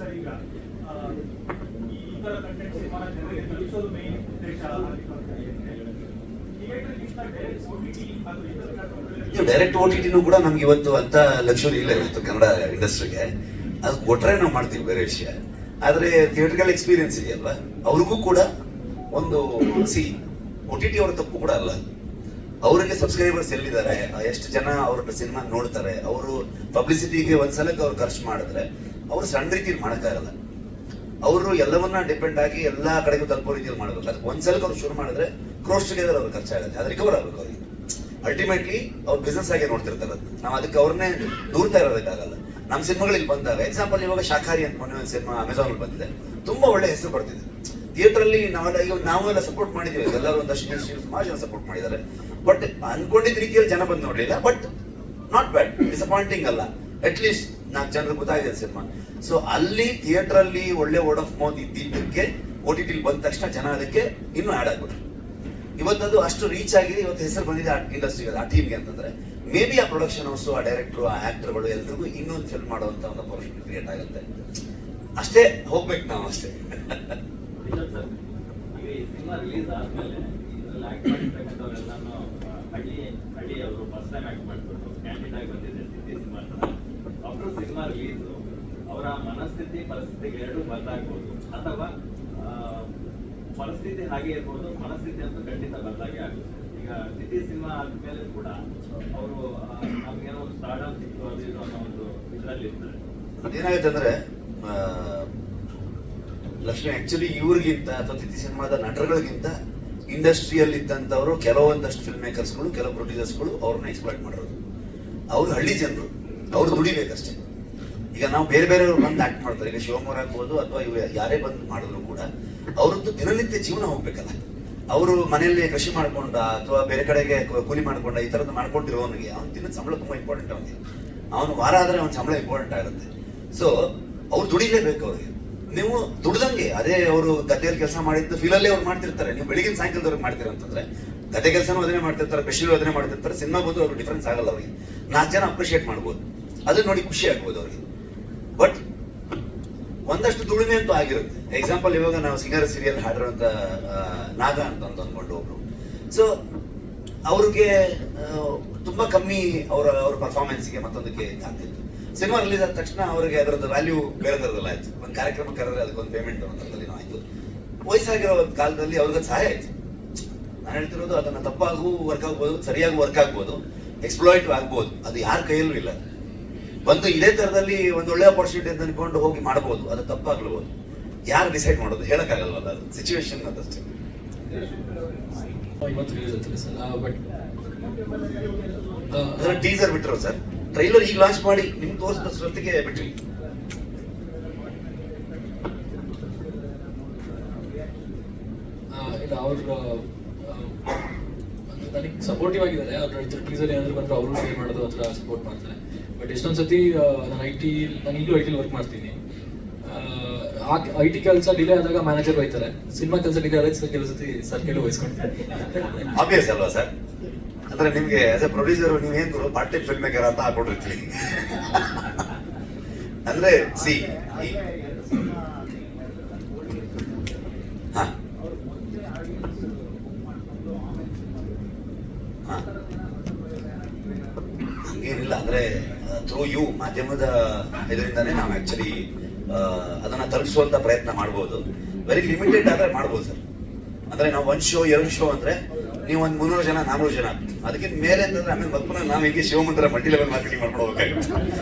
Sir ಈಗ ಈ ತರ ಕಂಟೆಂಟ್ ಸಿನಿಮಾನ ಜನರಿಗೆ ತಲುಪಿಸೋದು ಮೇನ್ ಉದ್ದೇಶ ಡೈರೆಕ್ಟ್ OTT ಕೂಡ ನಮ್ಗೆ ಇವತ್ತು ಅಂತ ಲಕ್ಸುರಿ ಇಲ್ಲ ಇವತ್ತು ಕನ್ನಡ ಇಂಡಸ್ಟ್ರಿಗೆ. ಅದು ಕೊಟ್ರೆ ನಾವು ಮಾಡ್ತೀವಿ ಬೇರೆ ವಿಷಯ. ಆದ್ರೆ ಥಿಯೇಟರ್ಗಳ ಎಕ್ಸ್ಪೀರಿಯನ್ಸ್ ಇದೆಯಲ್ವಾ, ಅವ್ರಿಗೂ ಕೂಡ ಒಂದು OTT ಅವರ ತಪ್ಪು ಕೂಡ ಅಲ್ಲ. ಅವರಿಗೆ ಸಬ್ಸ್ಕ್ರೈಬರ್ಸ್ ಎಲ್ಲಿದ್ದಾರೆ, ಎಷ್ಟು ಜನ ಅವ್ರ ಸಿನಿಮಾ ನೋಡ್ತಾರೆ, ಅವರು ಪಬ್ಲಿಸಿಟಿಗೆ ಒಂದ್ಸಲಕ್ಕೆ ಅವ್ರು ಖರ್ಚು ಮಾಡಿದ್ರೆ ಅವ್ರು ಸಣ್ಣ ರೀತಿಯಲ್ಲಿ ಮಾಡೋಕ್ಕಾಗಲ್ಲ. ಅವರು ಎಲ್ಲವನ್ನ ಡಿಪೆಂಡ್ ಆಗಿ ಎಲ್ಲಾ ಕಡೆಗೂ ತಲುಪೋ ರೀತಿಯಲ್ಲಿ ಮಾಡಬೇಕು. ಅದಕ್ಕೆ ಒಂದ್ಸಲಕ್ಕೆ ಅವ್ರು ಶುರು ಮಾಡಿದ್ರೆ ಕ್ರೋಸ್ ಟುಗೆದರ್ ಅವ್ರು ಖರ್ಚಾಗುತ್ತೆ, ಅದು ರಿಕವರ್ ಆಗಬೇಕು ಅವ್ರಿಗೆ. ಅಲ್ಟಿಮೇಟ್ಲಿ ಅವ್ರು ಬಿಸ್ನೆಸ್ ಆಗಿ ನೋಡ್ತಿರ್ತಾರೆ. ನಾವು ಅದಕ್ಕೆ ಅವ್ರನ್ನೇ ದೂರ್ತಾ ಇರೋದಕ್ಕಾಗಲ್ಲ. ನಮ್ಮ ಸಿನಿಮಾಗಳಿಗೆ ಬಂದಾಗ ಎಕ್ಸಾಂಪಲ್ ಇವಾಗ ಶಾಖಾರಿ ಅಂತ ಮೊನ್ನೆ ಒಂದು ಸಿನಿಮಾ ಅಮೆಝಾನ್ ಬಂದಿದೆ, ತುಂಬಾ ಒಳ್ಳೆ ಹೆಸರು ಬರ್ತಿದೆ. ಥಿಯೇಟರ್ ಅಲ್ಲಿ ನಾವೆಲ್ಲ ಸಪೋರ್ಟ್ ಮಾಡಿದ್ವಿ, ಎಲ್ಲರೂ ಒಂದಷ್ಟು ಸುಮಾರು ಜನ ಸಪೋರ್ಟ್ ಮಾಡಿದ್ದಾರೆ. ಬಟ್ ಅನ್ಕೊಂಡಿದ್ದ ರೀತಿಯಲ್ಲಿ ಜನ ಬಂದು ನೋಡ್ಲಿಲ್ಲ. ಬಟ್ ನಾಟ್ ಬ್ಯಾಡ್, ಡಿಸಪಾಯಿಂಟಿಂಗ್ ಅಲ್ಲ. ಅಟ್ ಲೀಸ್ಟ್ 4 ಜನರಿಗೆ ಗೊತ್ತಾಗಿದೆ ಸಿನಿಮಾ. ಸೊ ಅಲ್ಲಿ ಥಿಯೇಟರ್ ಅಲ್ಲಿ ಒಳ್ಳೆ ವರ್ಡ್ ಆಫ್ ಮೌತ್ ಇದ್ದಿದ್ದಕ್ಕೆ OTT ಬಂದ ತಕ್ಷಣ ಜನ ಅದಕ್ಕೆ ಇನ್ನೂ ಆಡ್ ಆಗ್ಬಿಟ್ರು. ಇವತ್ತದು ಅಷ್ಟು ರೀಚ್ ಆಗಿದೆ, ಇವತ್ತು ಹೆಸರು ಬಂದಿದೆ ಆ ಇಂಡಸ್ಟ್ರಿಗೆ, ಆ ಟೀಮ್ಗೆ ಅಂತಂದ್ರೆ ಮೇ ಬಿ ಆ ಪ್ರೊಡಕ್ಷನ್ ಹೌಸ್, ಆ ಡೈರೆಕ್ಟರ್, ಆ ಆಕ್ಟರ್ಗಳು ಎಲ್ರಿಗೂ ಇನ್ನೊಂದು ಫಿಲ್ಮ್ ಮಾಡುವಂತ ಒಂದು ಅಪರ್ಚುನಿಟಿ ಕ್ರಿಯೇಟ್ ಆಗುತ್ತೆ. ಅಷ್ಟೇ ಹೋಗ್ಬೇಕು ನಾವು ಅಷ್ಟೇ. ಸಿನಿಮಾ ರಿಲೀಸ್ ಆದ್ಮೇಲೆ ಇದ್ರಲ್ಲಿ ಆಕ್ಟ್ ಮಾಡಿರ್ತಕ್ಕಂಥವ್ರೆಲ್ಲಾನು ಹಳ್ಳಿ ಅವರು ಫಸ್ಟ್ ಟೈಮ್ ಆಕ್ಟ್ ಮಾಡ್ಬಿಟ್ಟು ಕ್ಯಾಂಡಿಡೇಟ್ ಆಗಿ ಬಂದಿದೆ ಸಿನಿಮಾ. ಆಫ್ಟರ್ ಸಿನಿಮಾ ರಿಲೀಸ್ ಅವರ ಮನಸ್ಥಿತಿ ಪರಿಸ್ಥಿತಿಗೆ ಎರಡೂ ಬದಲಾಗ್ಬೋದು, ಅಥವಾ ಪರಿಸ್ಥಿತಿ ಹಾಗೆ ಇರ್ಬೋದು, ಮನಸ್ಥಿತಿ ಅಂತೂ ಖಂಡಿತ ಬದಲಾಗಿ ಆಗುತ್ತೆ. ಈಗ ಸಿಟಿ ಸಿನಿಮಾ ಆದ್ಮೇಲೆ ಕೂಡ ಅವರು ನಮ್ಗೇನೋ ಒಂದು ಸ್ಟಾರ್ಡಮ್ ಸಿಕ್ತು ಅದು ಇದು ಅನ್ನೋ ಒಂದು ಇದರಲ್ಲಿ ಇರ್ತಾರೆ. ಅದೇನಾಗುತ್ತೆ ಅಂದ್ರೆ ಲಕ್ಷ್ಮಿ ಆಕ್ಚುಲಿ ಇವ್ರಿಗಿಂತ ಅಥವಾ ತಿಥಿ ಸಿನಿಮಾದ ನಟರುಗಳಿಗಿಂತ ಇಂಡಸ್ಟ್ರಿಯಲ್ಲಿ ಇದ್ದಂಥವ್ರು ಕೆಲವೊಂದಷ್ಟು ಫಿಲ್ಮ್ ಮೇಕರ್ಸ್ಗಳು, ಕೆಲವು ಪ್ರೊಡ್ಯೂಸರ್ಸ್ಗಳು ಅವ್ರನ್ನ ಎಕ್ಸ್ಪ್ಲಾಯ್ಟ್ ಮಾಡೋದು. ಅವ್ರು ಹಳ್ಳಿ ಜನರು, ಅವ್ರು ದುಡಿಬೇಕಷ್ಟೇ. ಈಗ ನಾವು ಬೇರೆ ಬೇರೆಯವ್ರು ಬಂದು ಆಕ್ಟ್ ಮಾಡ್ತಾರೆ. ಈಗ ಶಿವಮೊಗ್ಗ ಆಗ್ಬೋದು ಅಥವಾ ಇವ್ ಯಾರೇ ಬಂದು ಮಾಡಿದ್ರು ಕೂಡ ಅವ್ರದ್ದು ದಿನನಿತ್ಯ ಜೀವನ ಹೋಗ್ಬೇಕಲ್ಲ. ಅವರು ಮನೆಯಲ್ಲಿ ಕೃಷಿ ಮಾಡ್ಕೊಂಡ ಅಥವಾ ಬೇರೆ ಕಡೆಗೆ ಕೂಲಿ ಮಾಡ್ಕೊಂಡ ಈ ತರದ್ದು ಮಾಡ್ಕೊಂಡಿರೋನಿಗೆ ಅವ್ನ ದಿನದ ಸಂಬಳ ತುಂಬಾ ಇಂಪಾರ್ಟೆಂಟ್. ಅವನಿಗೆ ಅವನು ವಾರ ಆದ್ರೆ ಅವ್ನ ಸಂಬಳ ಇಂಪಾರ್ಟೆಂಟ್ ಆಗುತ್ತೆ. ಸೊ ಅವ್ರು ದುಡಿಲೇಬೇಕು. ಅವ್ರಿಗೆ ನೀವು ದುಡ್ದಂಗೆ ಅದೇ ಅವರು ಗದ್ದೆಯಲ್ಲಿ ಕೆಲಸ ಮಾಡಿದ್ದು ಫೀಲಲ್ಲೇ ಅವ್ರು ಮಾಡ್ತಿರ್ತಾರೆ. ನೀವು ಬೆಳಿಗಿನ ಸಾಯಂಕಾಲದವ್ರಿಗೆ ಮಾಡ್ತೀರ ಅಂತಂದ್ರೆ ಗದ್ದೆ ಕೆಲಸನೂ ಅದನ್ನೇ ಮಾಡ್ತಿರ್ತಾರೆ, ಕೃಷಿಲೂ ಅದನ್ನೇ ಮಾಡ್ತಿರ್ತಾರೆ. ಸಿನಿಮಾ ಬಂದು ಅವ್ರಿಗೆ ಡಿಫ್ರೆನ್ಸ್ ಆಗಲ್ಲ. ಅವ್ರಿಗೆ 4 ಜನ ಅಪ್ರಿಷಿಯೇಟ್ ಮಾಡ್ಬೋದು, ಅದನ್ನ ನೋಡಿ ಖುಷಿ ಆಗ್ಬೋದು ಅವ್ರಿಗೆ. ಬಟ್ ಒಂದಷ್ಟು ದುಡಿಮೆ ಅಂತೂ ಆಗಿರುತ್ತೆ. ಎಕ್ಸಾಂಪಲ್ ಇವಾಗ ನಾವು ಸಿಂಗರ್ ಸೀರಿಯಲ್ ಹಾಡಿರುವಂತ ನಾಗ ಅಂತ ಅಂದ್ಕೊಂಡು ಒಬ್ರು. ಸೊ ಅವ್ರಿಗೆ ತುಂಬಾ ಕಮ್ಮಿ ಅವ್ರ ಪರ್ಫಾರ್ಮೆನ್ಸ್ಗೆ ಮತ್ತೊಂದಕ್ಕೆ ಆಗ್ತಿತ್ತು. ಸಿನಿಮಾ ರಿಲೀಸ್ ಆದ ತಕ್ಷಣ ಅವರಿಗೆ ಅದರದ್ದು ವ್ಯಾಲ್ಯೂ ಬೇರೆ ತರದಲ್ಲ ಆಯ್ತು. ಒಂದು ಕಾರ್ಯಕ್ರಮ ಕರೆದ್ರೆ ಅದಕ್ಕೊಂದು ಪೇಮೆಂಟ್ ಅನ್ನೋದ್ರಲ್ಲಿ ಆಯ್ತು. ವಯಸ್ಸಾಗಿರೋ ಒಂದು ಕಾಲದಲ್ಲಿ ಅವ್ರಿಗೆ ಸಹಾಯ ಆಯ್ತು. ನಾನು ಹೇಳ್ತಿರೋದು ಅದನ್ನ ತಪ್ಪಾಗೂ ವರ್ಕ್ ಆಗ್ಬೋದು, ಸರಿಯಾಗಿ ವರ್ಕ್ ಆಗ್ಬೋದು, ಎಕ್ಸ್ಪ್ಲಾಯ್ಟ್ ಆಗ್ಬೋದು. ಅದು ಯಾರ ಕೈಯಲ್ಲೂ ಇಲ್ಲ. ಬಂದು ಇದೇ ತರದಲ್ಲಿ ಒಂದು ಒಳ್ಳೆ ಅಪರ್ಚುನಿಟಿ ಅಂತ ಅನ್ಕೊಂಡು ಹೋಗಿ ಮಾಡಬಹುದು, ಅದು ತಪ್ಪಾಗ್ಲಬಹುದು. ಯಾರು ಡಿಸೈಡ್ ಮಾಡೋದು ಹೇಳಕ್ಕಾಗಲ್ವಲ್ಲ, ಅದು ಸಿಚುವೇಶನ್ ಅದಷ್ಟೇ. ಅದರ ಟೀಸರ್ ಬಿಟ್ಟರು ಸರ್, ಟ್ರೈಲರ್ ಈಗ ಲಾಂಚ್ ಮಾಡಿ ನಿಮ್ಗೆ ತೋರಿಸಿದಷ್ಟೊತ್ತಿಗೆ ಬಿಟ್ವಿ. ಇಲ್ಲ ಅವ್ರು ನನಗೆ ಸಪೋರ್ಟಿವ್ ಆಗಿದ್ದಾರೆ. ಅವ್ರ ಟೀಸರ್ ಏನಾದ್ರು ಬಂದ್ರೆ ಅವರು ಶೇರ್ ಮಾಡೋದು ಆ ಥರ ಸಪೋರ್ಟ್ ಮಾಡ್ತಾರೆ. ಬಟ್ ಎಷ್ಟೊಂದು ಸತಿ ನಾನು ಈಗಲೂ ಐ ಟಿ ವರ್ಕ್ ಮಾಡ್ತೀನಿ. IT ಕೆಲಸ ಡಿಲೇ ಆದಾಗ ಮ್ಯಾನೇಜರ್ ಬೈತಾರೆ, ಸಿನಿಮಾ ಕೆಲಸ ಡಿಲೇ ಆದಾಗ ಕೆಲವು ಸತಿ ಸರ್ ಕೇಳಿ ವಹಿಸ್ಕೊಂಡ್ರೆ ಆಬ್ವಿಯಸ್ ಅಲ್ವಾ ಸರ್? ಅಂದ್ರೆ ನಿಮ್ಗೆ ಆಸ್ ಎ ಪ್ರೊಡ್ಯೂಸರ್ ನೀವೇನು ಪಾರ್ಟ್ ಟೈಮ್ ಫಿಲ್ಮ್ ಮೇಕರ್ ಅಂತ ಹಾಕೊಂಡಿರ್ತೀವಿ. ಅಂದ್ರೆ ಹಂಗೇನಿಲ್ಲ. ಅಂದ್ರೆ ಥ್ರೂ ಯು ಮಾಧ್ಯಮದ ಇದರಿಂದಾನೇ ನಾವು ಆಕ್ಚುಲಿ ಅದನ್ನ ತಲುಪಿಸುವಂತ ಪ್ರಯತ್ನ ಮಾಡ್ಬೋದು. ವೆರಿ ಲಿಮಿಟೆಡ್ ಆದ್ರೆ ಮಾಡ್ಬೋದು ಸರ್. ಅಂದ್ರೆ ನಾವು 1 ಶೋ 2 ಶೋ ಅಂದ್ರೆ ನೀವು ಒಂದು 300 ಜನ 400 ಜನ, ಅದಕ್ಕಿಂತ ಮೇಲೆ ಅಂತಂದ್ರೆ ಆಮೇಲೆ ಮತ್ತೊಮ್ಮೆ ನಾವು ಹೀಗೆ ಶಿವಮಂದಿರ ಮಲ್ಟಿ ಲೆವೆಲ್ ಮಾರ್ಕೆಟಿಂಗ್ ಮಾಡ್ಕೊಂಡು ಹೋಗ್ಬೇಕಾಗುತ್ತೆ.